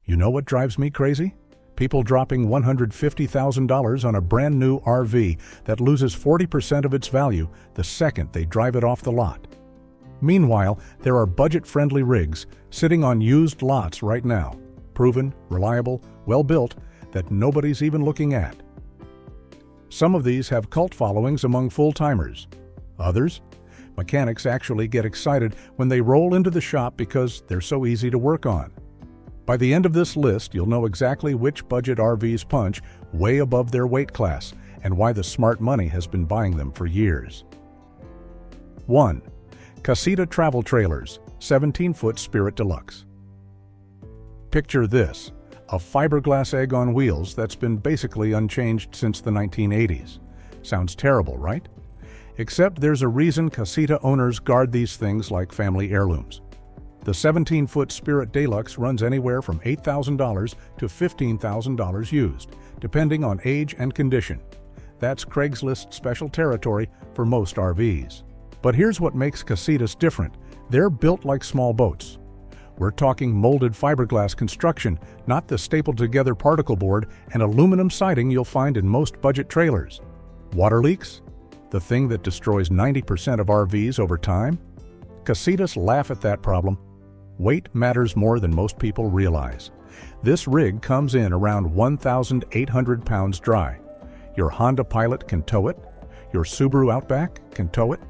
You know what drives me crazy? People dropping $150,000 on a brand new RV that loses 40% of its value the second they drive it off the lot. Meanwhile, there are budget-friendly rigs sitting on used lots right now, proven, reliable, well-built, that nobody's even looking at. Some of these have cult followings among full-timers. Others, mechanics actually get excited when they roll into the shop because they're so easy to work on. By the end of this list, you'll know exactly which budget RVs punch way above their weight class and why the smart money has been buying them for years. 1. Casita Travel Trailers, 17-foot Spirit Deluxe. Picture this, a fiberglass egg on wheels that's been basically unchanged since the 1980s. Sounds terrible, right? Except there's a reason Casita owners guard these things like family heirlooms. The 17-foot Spirit Deluxe runs anywhere from $8,000 to $15,000 used, depending on age and condition. That's Craigslist special territory for most RVs. But here's what makes Casitas different. They're built like small boats. We're talking molded fiberglass construction, not the stapled-together particle board and aluminum siding you'll find in most budget trailers. Water leaks? The thing that destroys 90% of RVs over time? Casitas laugh at that problem. Weight matters more than most people realize. This rig comes in around 1,800 pounds dry. Your Honda Pilot can tow it. Your Subaru Outback can tow it.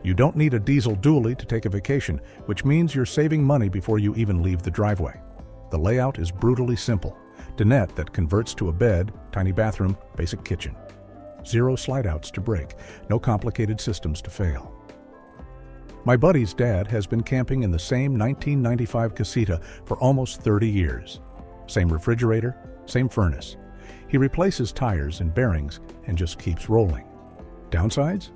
You don't need a diesel dually to take a vacation, which means you're saving money before you even leave the driveway. The layout is brutally simple. Dinette that converts to a bed, tiny bathroom, basic kitchen. 0 slide-outs to break, no complicated systems to fail. My buddy's dad has been camping in the same 1995 Casita for almost 30 years. Same refrigerator, same furnace. He replaces tires and bearings and just keeps rolling. Downsides?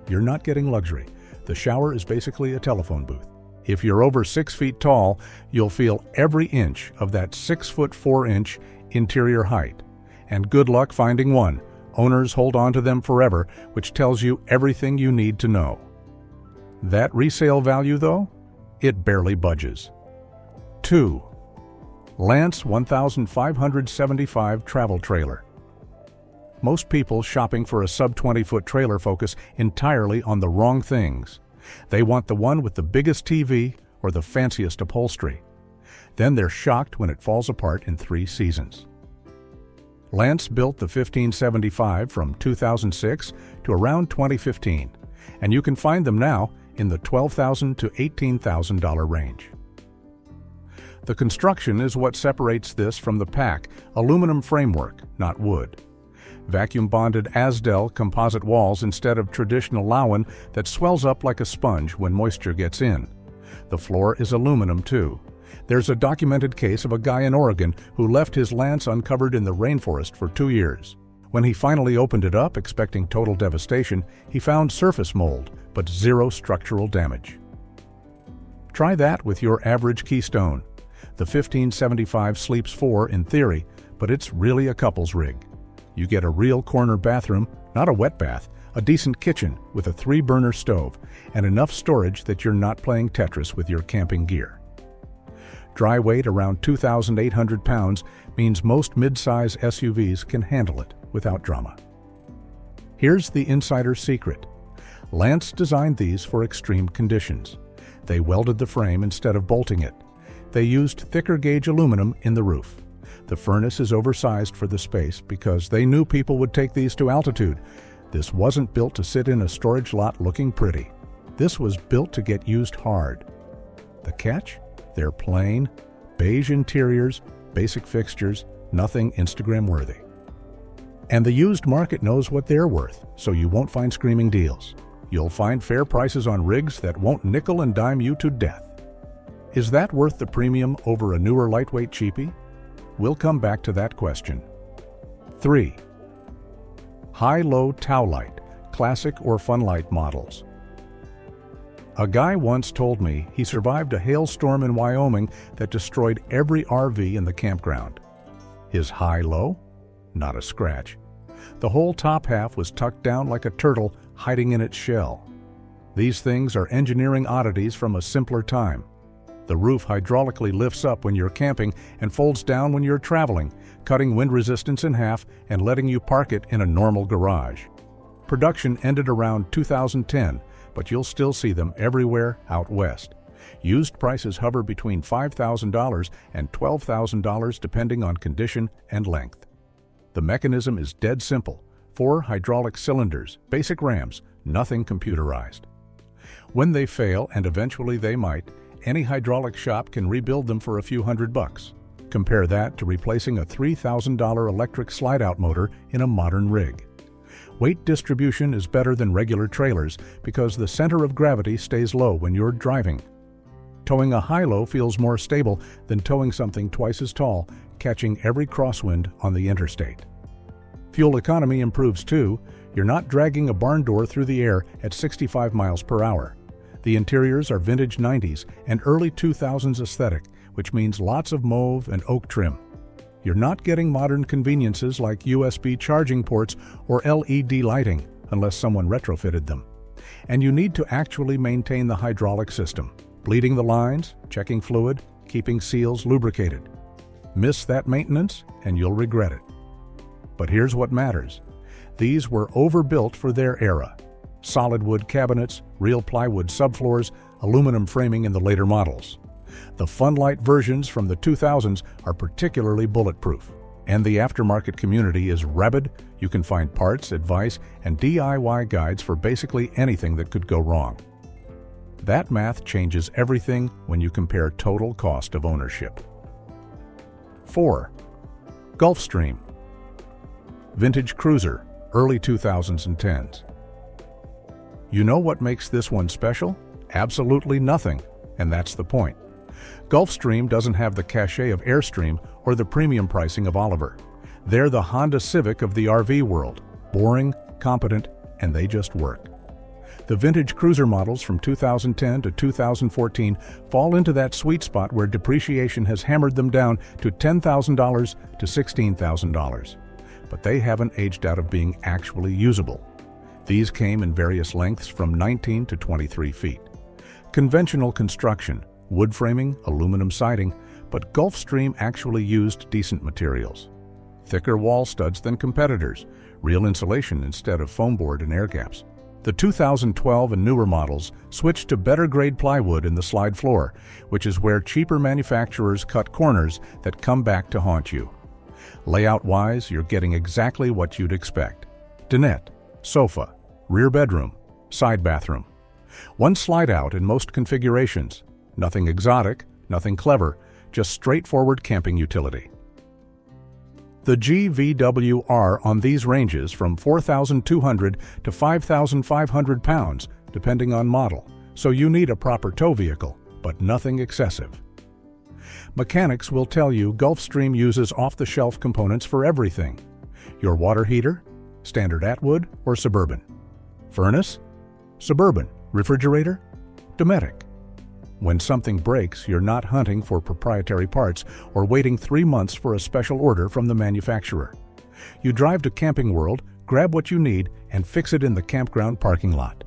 You're not getting luxury. The shower is basically a telephone booth. If you're over 6 feet tall, you'll feel every inch of that 6'4" interior height. And good luck finding one. Owners hold on to them forever, which tells you everything you need to know. That resale value, though, it barely budges. 2. Lance 1575 Travel Trailer. Most people shopping for a sub-20-foot trailer focus entirely on the wrong things. They want the one with the biggest TV or the fanciest upholstery. Then they're shocked when it falls apart in 3 seasons. Lance built the 1575 from 2006 to around 2015, and you can find them now in the $12,000 to $18,000 range. The construction is what separates this from the pack, aluminum framework, not wood. Vacuum-bonded Asdel composite walls instead of traditional Lowen that swells up like a sponge when moisture gets in. The floor is aluminum too. There's a documented case of a guy in Oregon who left his Lance uncovered in the rainforest for 2 years. When he finally opened it up, expecting total devastation, he found surface mold, but 0 structural damage. Try that with your average Keystone. The 1575 sleeps 4 in theory, but it's really a couple's rig. You get a real corner bathroom, not a wet bath, a decent kitchen with a 3-burner stove, and enough storage that you're not playing Tetris with your camping gear. Dry weight around 2,800 pounds means most mid-size SUVs can handle it without drama. Here's the insider's secret. Lance designed these for extreme conditions. They welded the frame instead of bolting it. They used thicker gauge aluminum in the roof. The furnace is oversized for the space because they knew people would take these to altitude. This wasn't built to sit in a storage lot looking pretty. This was built to get used hard. The catch? They're plain, beige interiors, basic fixtures, nothing Instagram-worthy. And the used market knows what they're worth, so you won't find screaming deals. You'll find fair prices on rigs that won't nickel and dime you to death. Is that worth the premium over a newer lightweight cheapie? We'll come back to that question. 3. High-low Towlite, classic or Funlight models. A guy once told me he survived a hailstorm in Wyoming that destroyed every RV in the campground. His high-low? Not a scratch. The whole top half was tucked down like a turtle hiding in its shell. These things are engineering oddities from a simpler time. The roof hydraulically lifts up when you're camping and folds down when you're traveling, cutting wind resistance in half and letting you park it in a normal garage. Production ended around 2010, but you'll still see them everywhere out west. Used prices hover between $5,000 and $12,000 depending on condition and length. The mechanism is dead simple. 4 hydraulic cylinders, basic rams, nothing computerized. When they fail, and eventually they might, any hydraulic shop can rebuild them for a few $100. Compare that to replacing a $3,000 electric slide-out motor in a modern rig. Weight distribution is better than regular trailers because the center of gravity stays low when you're driving. Towing a high-low feels more stable than towing something twice as tall, catching every crosswind on the interstate. Fuel economy improves too. You're not dragging a barn door through the air at 65 miles per hour. The interiors are vintage 90s and early 2000s aesthetic, which means lots of mauve and oak trim. You're not getting modern conveniences like USB charging ports or LED lighting, unless someone retrofitted them. And you need to actually maintain the hydraulic system, bleeding the lines, checking fluid, keeping seals lubricated. Miss that maintenance and you'll regret it. But here's what matters. These were overbuilt for their era. Solid wood cabinets, real plywood subfloors, aluminum framing in the later models. The Funlight versions from the 2000s are particularly bulletproof. And the aftermarket community is rabid. You can find parts, advice, and DIY guides for basically anything that could go wrong. That math changes everything when you compare total cost of ownership. 4. Gulfstream. Vintage cruiser, early 2000s and 10s. You know what makes this one special? Absolutely nothing, and that's the point. Gulfstream doesn't have the cachet of Airstream or the premium pricing of Oliver. They're the Honda Civic of the RV world, boring, competent, and they just work. The vintage cruiser models from 2010 to 2014 fall into that sweet spot where depreciation has hammered them down to $10,000 to $16,000. But they haven't aged out of being actually usable. These came in various lengths from 19 to 23 feet. Conventional construction, wood framing, aluminum siding, but Gulfstream actually used decent materials. Thicker wall studs than competitors, real insulation instead of foam board and air gaps. The 2012 and newer models switched to better grade plywood in the slide floor, which is where cheaper manufacturers cut corners that come back to haunt you. Layout-wise, you're getting exactly what you'd expect. Dinette, sofa, rear bedroom, side bathroom. One slide out in most configurations. Nothing exotic, nothing clever, just straightforward camping utility. The GVWR on these ranges from 4,200 to 5,500 pounds, depending on model, so you need a proper tow vehicle, but nothing excessive. Mechanics will tell you Gulfstream uses off-the-shelf components for everything. Your water heater? Standard Atwood or Suburban? Furnace? Suburban. Refrigerator? Dometic. When something breaks, you're not hunting for proprietary parts or waiting 3 months for a special order from the manufacturer. You drive to Camping World, grab what you need, and fix it in the campground parking lot.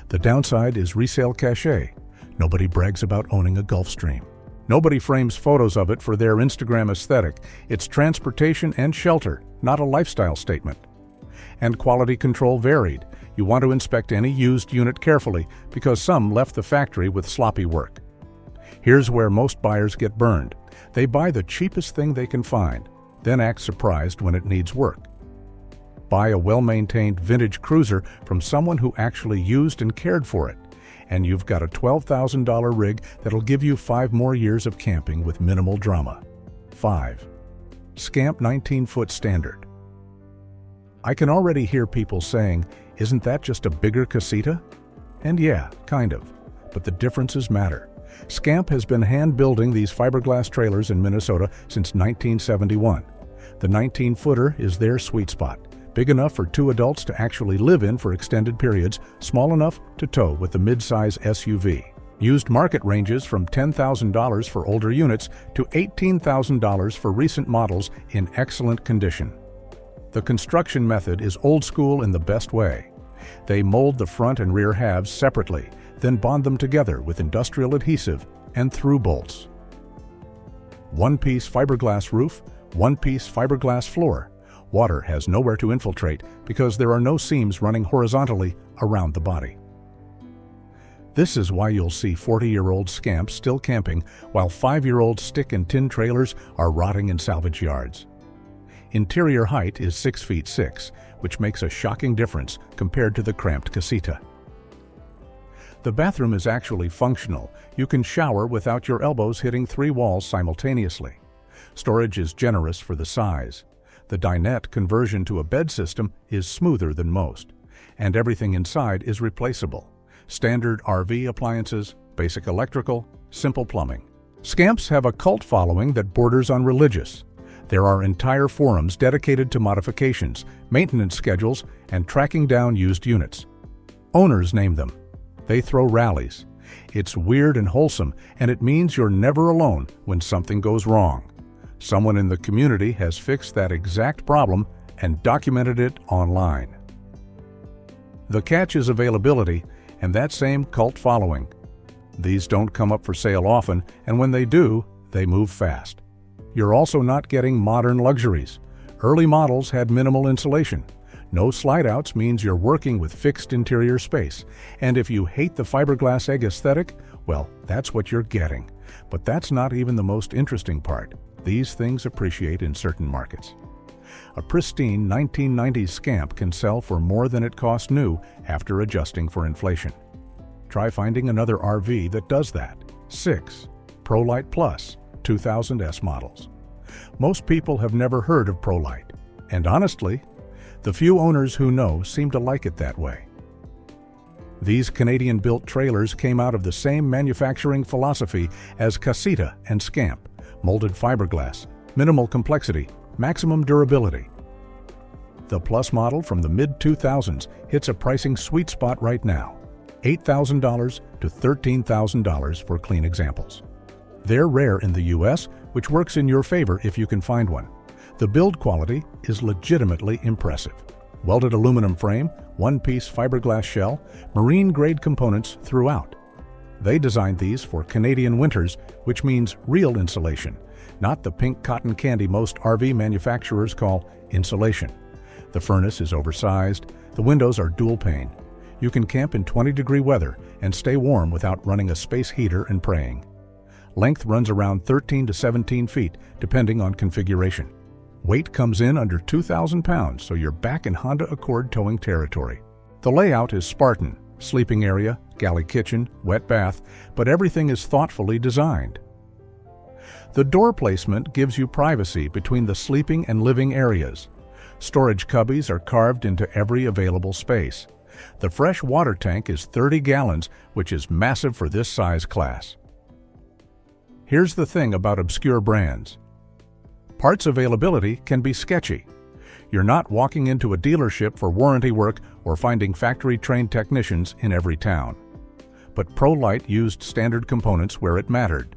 The downside is resale cachet. Nobody brags about owning a Gulfstream. Nobody frames photos of it for their Instagram aesthetic. It's transportation and shelter, not a lifestyle statement. And quality control varied. You want to inspect any used unit carefully because some left the factory with sloppy work. Here's where most buyers get burned. They buy the cheapest thing they can find, then act surprised when it needs work. Buy a well-maintained vintage cruiser from someone who actually used and cared for it, and you've got a $12,000 rig that'll give you 5 more years of camping with minimal drama. 5. Scamp 19-foot standard. I can already hear people saying, isn't that just a bigger casita? And yeah, kind of, but the differences matter. Scamp has been hand-building these fiberglass trailers in Minnesota since 1971. The 19-footer is their sweet spot, big enough for 2 adults to actually live in for extended periods, small enough to tow with the mid-size SUV. Used market ranges from $10,000 for older units to $18,000 for recent models in excellent condition. The construction method is old school in the best way. They mold the front and rear halves separately, then bond them together with industrial adhesive, and through bolts. One-piece fiberglass roof, one-piece fiberglass floor. Water has nowhere to infiltrate because there are no seams running horizontally around the body. This is why you'll see 40-year-old scamps still camping while 5-year-old stick and tin trailers are rotting in salvage yards. Interior height is 6 feet 6, which makes a shocking difference compared to the cramped casita. The bathroom is actually functional. You can shower without your elbows hitting 3 walls simultaneously. Storage is generous for the size. The dinette conversion to a bed system is smoother than most, and everything inside is replaceable. Standard RV appliances, basic electrical, simple plumbing. Scamps have a cult following that borders on religious. There are entire forums dedicated to modifications, maintenance schedules, and tracking down used units. Owners name them. They throw rallies. It's weird and wholesome, and it means you're never alone when something goes wrong. Someone in the community has fixed that exact problem and documented it online. The catch is availability and that same cult following. These don't come up for sale often, and when they do, they move fast. You're also not getting modern luxuries. Early models had minimal insulation. No slide-outs means you're working with fixed interior space. And if you hate the fiberglass egg aesthetic, well, that's what you're getting. But that's not even the most interesting part. These things appreciate in certain markets. A pristine 1990s scamp can sell for more than it cost new after adjusting for inflation. Try finding another RV that does that. 6. ProLite Plus 2000S models. Most people have never heard of ProLite, and honestly, the few owners who know seem to like it that way. These Canadian-built trailers came out of the same manufacturing philosophy as Casita and Scamp: molded fiberglass, minimal complexity, maximum durability. The Plus model from the mid-2000s hits a pricing sweet spot right now, $8,000 to $13,000 for clean examples. They're rare in the US, which works in your favor if you can find one. The build quality is legitimately impressive. Welded aluminum frame, one-piece fiberglass shell, marine-grade components throughout. They designed these for Canadian winters, which means real insulation, not the pink cotton candy most RV manufacturers call insulation. The furnace is oversized, the windows are dual pane. You can camp in 20-degree weather and stay warm without running a space heater and praying. Length runs around 13 to 17 feet, depending on configuration. Weight comes in under 2,000 pounds, so you're back in Honda Accord towing territory. The layout is Spartan: sleeping area, galley kitchen, wet bath, but everything is thoughtfully designed. The door placement gives you privacy between the sleeping and living areas. Storage cubbies are carved into every available space. The fresh water tank is 30 gallons, which is massive for this size class. Here's the thing about obscure brands. Parts availability can be sketchy. You're not walking into a dealership for warranty work or finding factory-trained technicians in every town. But ProLite used standard components where it mattered.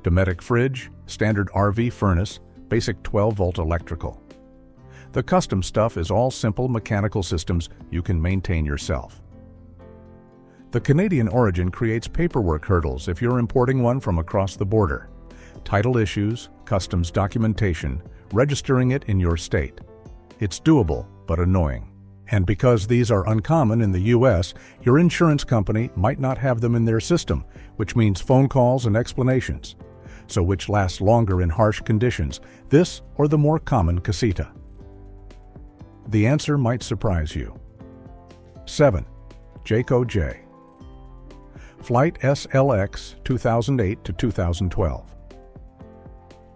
Dometic fridge, standard RV furnace, basic 12-volt electrical. The custom stuff is all simple mechanical systems you can maintain yourself. The Canadian origin creates paperwork hurdles if you're importing one from across the border. Title issues, customs documentation, registering it in your state. It's doable, but annoying. And because these are uncommon in the US, your insurance company might not have them in their system, which means phone calls and explanations. So which lasts longer in harsh conditions, this or the more common casita? The answer might surprise you. 7. Jayco J. Flight SLX 2008 to 2012.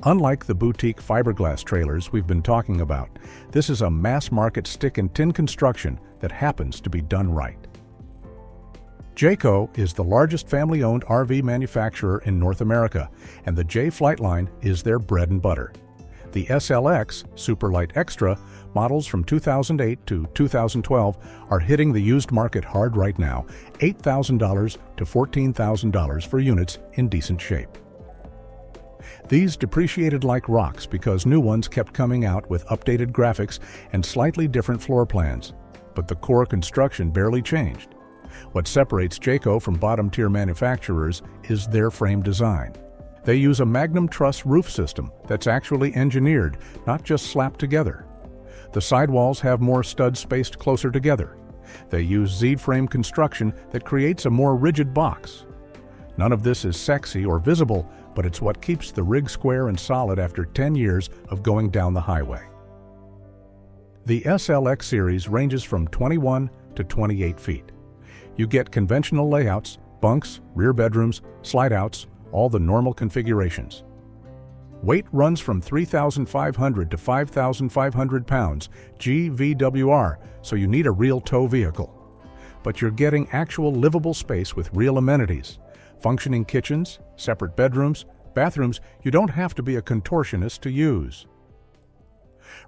Unlike the boutique fiberglass trailers we've been talking about, this is a mass-market stick and tin construction that happens to be done right. Jayco is the largest family-owned RV manufacturer in North America, and the J Flight line is their bread and butter. The SLX, Superlight Extra, models from 2008 to 2012 are hitting the used market hard right now, $8,000 to $14,000 for units in decent shape. These depreciated like rocks because new ones kept coming out with updated graphics and slightly different floor plans, but the core construction barely changed. What separates Jayco from bottom-tier manufacturers is their frame design. They use a Magnum Truss roof system that's actually engineered, not just slapped together. The sidewalls have more studs spaced closer together. They use Z-frame construction that creates a more rigid box. None of this is sexy or visible, but it's what keeps the rig square and solid after 10 years of going down the highway. The SLX series ranges from 21 to 28 feet. You get conventional layouts, bunks, rear bedrooms, slide-outs, all the normal configurations. Weight runs from 3,500 to 5,500 pounds GVWR, so you need a real tow vehicle. But you're getting actual livable space with real amenities. Functioning kitchens, separate bedrooms, bathrooms you don't have to be a contortionist to use.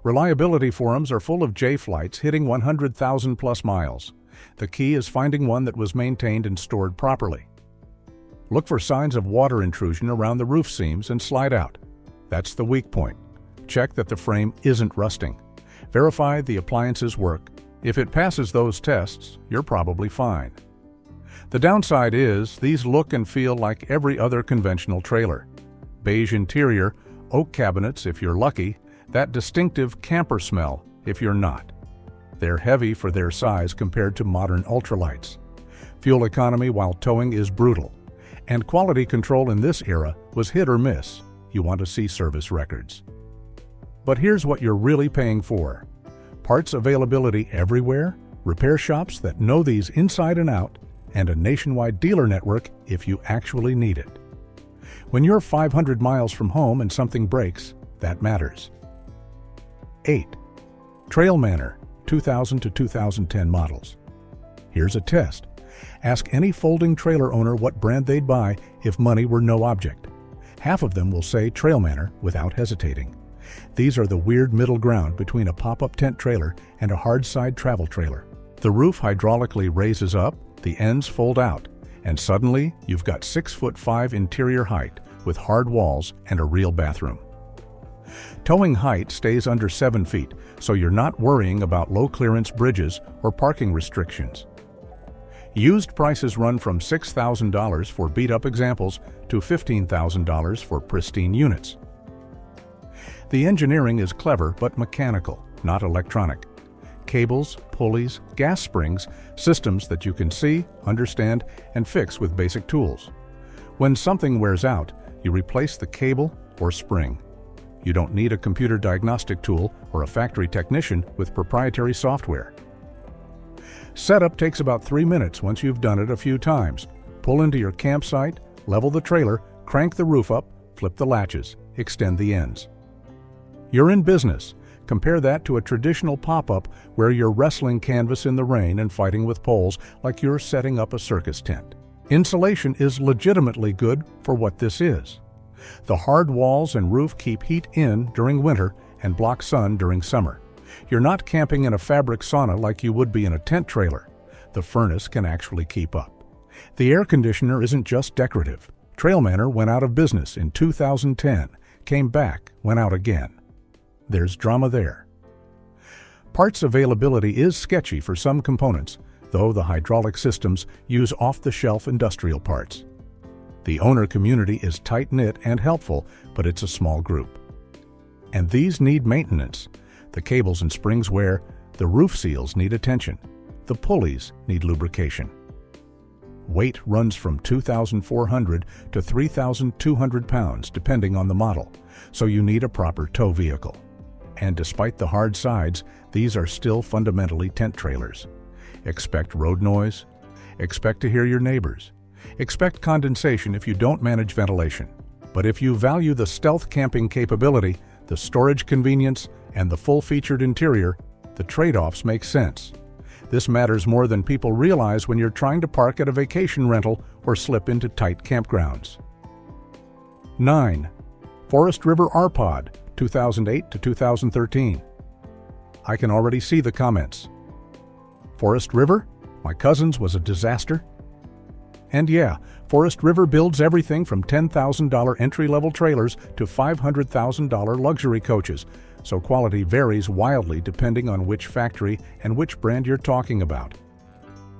Reliability forums are full of J flights hitting 100,000 plus miles. The key is finding one that was maintained and stored properly. Look for signs of water intrusion around the roof seams and slide out. That's the weak point. Check that the frame isn't rusting. Verify the appliances work. If it passes those tests, you're probably fine. The downside is these look and feel like every other conventional trailer. Beige interior, oak cabinets if you're lucky, that distinctive camper smell if you're not. They're heavy for their size compared to modern ultralights. Fuel economy while towing is brutal. And quality control in this era was hit or miss. You want to see service records. But here's what you're really paying for. Parts availability everywhere, repair shops that know these inside and out, and a nationwide dealer network if you actually need it. When you're 500 miles from home and something breaks, that matters. 8. Trailmanor, 2000 to 2010 models. Here's a test. Ask any folding trailer owner what brand they'd buy if money were no object. Half of them will say Trailmanor without hesitating. These are the weird middle ground between a pop-up tent trailer and a hard-side travel trailer. The roof hydraulically raises up, the ends fold out, and suddenly you've got 6'5" interior height with hard walls and a real bathroom. Towing height stays under 7 feet, so you're not worrying about low-clearance bridges or parking restrictions. Used prices run from $6,000 for beat-up examples to $15,000 for pristine units. The engineering is clever but mechanical, not electronic. Cables, pulleys, gas springs, systems that you can see, understand, and fix with basic tools. When something wears out, you replace the cable or spring. You don't need a computer diagnostic tool or a factory technician with proprietary software. Setup takes about 3 minutes once you've done it a few times. Pull into your campsite, level the trailer, crank the roof up, flip the latches, extend the ends. You're in business. Compare that to a traditional pop-up where you're wrestling canvas in the rain and fighting with poles like you're setting up a circus tent. Insulation is legitimately good for what this is. The hard walls and roof keep heat in during winter and block sun during summer. You're not camping in a fabric sauna like you would be in a tent trailer. The furnace can actually keep up. The air conditioner isn't just decorative. Trailmanor went out of business in 2010, came back, went out again. There's drama there. Parts availability is sketchy for some components, though the hydraulic systems use off-the-shelf industrial parts. The owner community is tight-knit and helpful, but it's a small group. And these need maintenance. The cables and springs wear, the roof seals need attention, the pulleys need lubrication. Weight runs from 2,400 to 3,200 pounds depending on the model, so you need a proper tow vehicle. And despite the hard sides, these are still fundamentally tent trailers. Expect road noise. Expect to hear your neighbors. Expect condensation if you don't manage ventilation. But if you value the stealth camping capability, the storage convenience, and the full-featured interior, the trade-offs make sense. This matters more than people realize when you're trying to park at a vacation rental or slip into tight campgrounds. 9. Forest River R-Pod, 2008 to 2013. I can already see the comments. Forest River? My cousin's was a disaster? And yeah, Forest River builds everything from $10,000 entry-level trailers to $500,000 luxury coaches, so quality varies wildly depending on which factory and which brand you're talking about.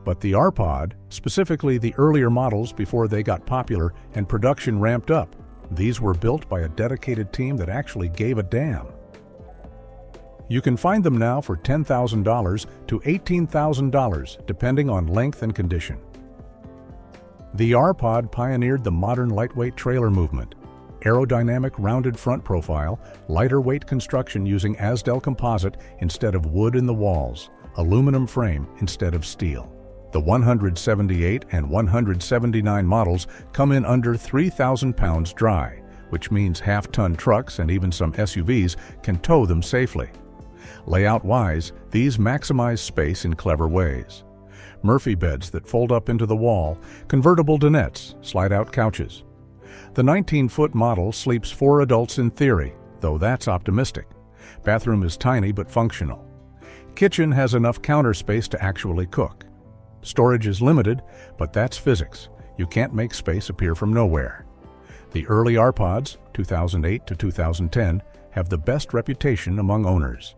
But the R-Pod, specifically the earlier models before they got popular and production ramped up, these were built by a dedicated team that actually gave a damn. You can find them now for $10,000 to $18,000, depending on length and condition. The R-Pod pioneered the modern lightweight trailer movement. Aerodynamic rounded front profile, lighter weight construction using Asdel composite instead of wood in the walls, aluminum frame instead of steel. The 178 and 179 models come in under 3,000 pounds dry, which means half-ton trucks and even some SUVs can tow them safely. Layout-wise, these maximize space in clever ways. Murphy beds that fold up into the wall, convertible dinettes, slide-out couches. The 19-foot model sleeps 4 adults in theory, though that's optimistic. Bathroom is tiny but functional. Kitchen has enough counter space to actually cook. Storage is limited, but that's physics. You can't make space appear from nowhere. The early R-Pods, 2008 to 2010, have the best reputation among owners.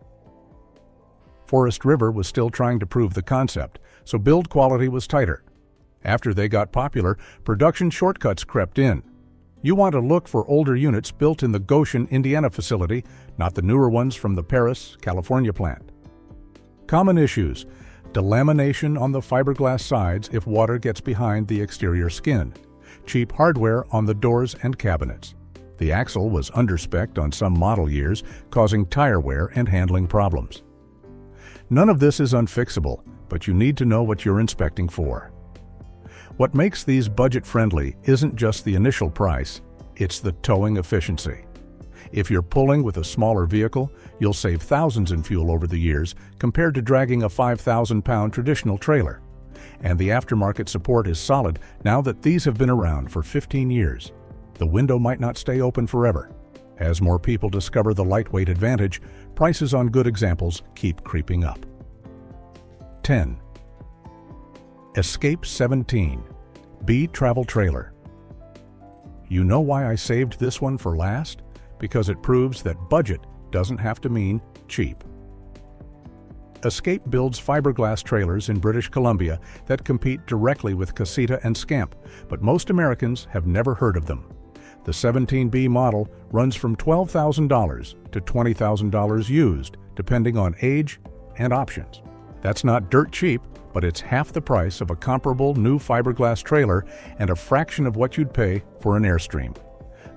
Forest River was still trying to prove the concept, so build quality was tighter. After they got popular, production shortcuts crept in. You want to look for older units built in the Goshen, Indiana facility, not the newer ones from the Paris, California plant. Common issues: delamination on the fiberglass sides if water gets behind the exterior skin, cheap hardware on the doors and cabinets. The axle was underspec'd on some model years, causing tire wear and handling problems. None of this is unfixable, but you need to know what you're inspecting for. What makes these budget-friendly isn't just the initial price, it's the towing efficiency. If you're pulling with a smaller vehicle, you'll save thousands in fuel over the years compared to dragging a 5,000-pound traditional trailer. And the aftermarket support is solid now that these have been around for 15 years. The window might not stay open forever. As more people discover the lightweight advantage, prices on good examples keep creeping up. 10. Escape 17 B Travel Trailer. You know why I saved this one for last? Because it proves that budget doesn't have to mean cheap. Escape builds fiberglass trailers in British Columbia that compete directly with Casita and Scamp, but most Americans have never heard of them. The 17B model runs from $12,000 to $20,000 used, depending on age and options. That's not dirt cheap, but it's half the price of a comparable new fiberglass trailer and a fraction of what you'd pay for an Airstream.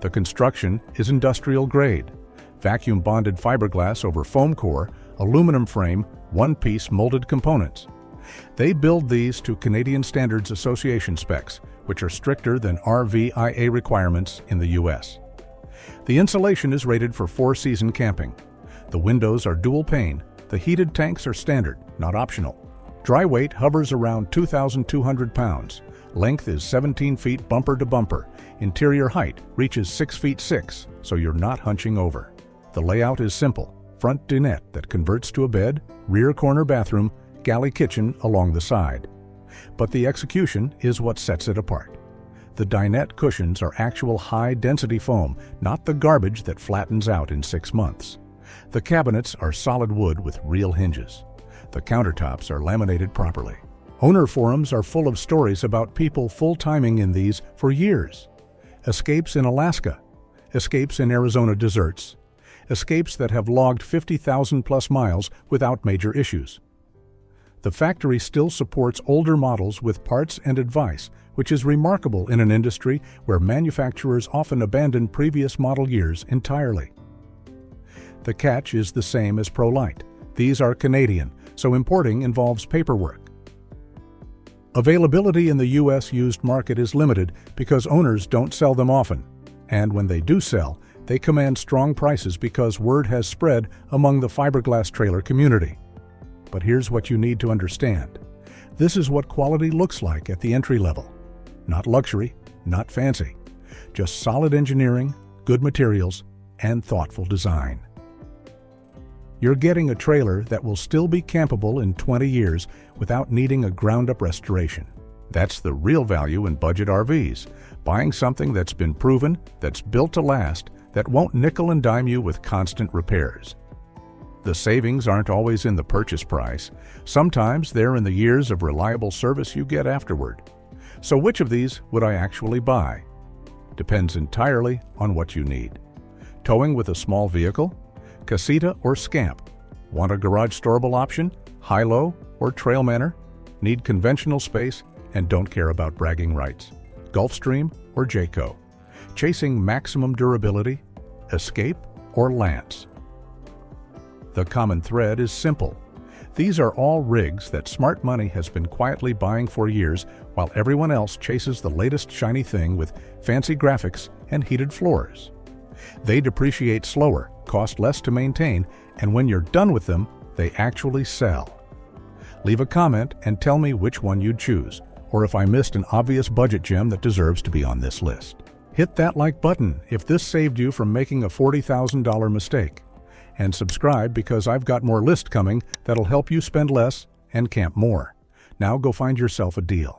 The construction is industrial grade, vacuum-bonded fiberglass over foam core, aluminum frame, one-piece molded components. They build these to Canadian Standards Association specs, which are stricter than RVIA requirements in the US. The insulation is rated for 4-season camping. The windows are dual pane. The heated tanks are standard, not optional. Dry weight hovers around 2,200 pounds. Length is 17 feet bumper to bumper. Interior height reaches 6 feet 6, so you're not hunching over. The layout is simple. Front dinette that converts to a bed, rear corner bathroom, galley kitchen along the side. But the execution is what sets it apart. The dinette cushions are actual high-density foam, not the garbage that flattens out in 6 months. The cabinets are solid wood with real hinges. The countertops are laminated properly. Owner forums are full of stories about people full-timing in these for years. Escapes in Alaska, escapes in Arizona deserts, escapes that have logged 50,000-plus miles without major issues. The factory still supports older models with parts and advice, which is remarkable in an industry where manufacturers often abandon previous model years entirely. The catch is the same as ProLite. These are Canadian, so importing involves paperwork. Availability in the U.S. used market is limited because owners don't sell them often, and when they do sell, they command strong prices because word has spread among the fiberglass trailer community. But here's what you need to understand. This is what quality looks like at the entry level. Not luxury, not fancy. Just solid engineering, good materials, and thoughtful design. You're getting a trailer that will still be campable in 20 years without needing a ground-up restoration. That's the real value in budget RVs, buying something that's been proven, that's built to last, that won't nickel and dime you with constant repairs. The savings aren't always in the purchase price. Sometimes they're in the years of reliable service you get afterward. So which of these would I actually buy? Depends entirely on what you need. Towing with a small vehicle? Casita or Scamp? Want a garage storable option? High-low or Trailmanner? Need conventional space and don't care about bragging rights? Gulfstream or Jayco? Chasing maximum durability? Escape or Lance? The common thread is simple. These are all rigs that smart money has been quietly buying for years while everyone else chases the latest shiny thing with fancy graphics and heated floors. They depreciate slower, cost less to maintain, and when you're done with them, they actually sell. Leave a comment and tell me which one you'd choose, or if I missed an obvious budget gem that deserves to be on this list. Hit that like button if this saved you from making a $40,000 mistake. And subscribe because I've got more lists coming that'll help you spend less and camp more. Now go find yourself a deal.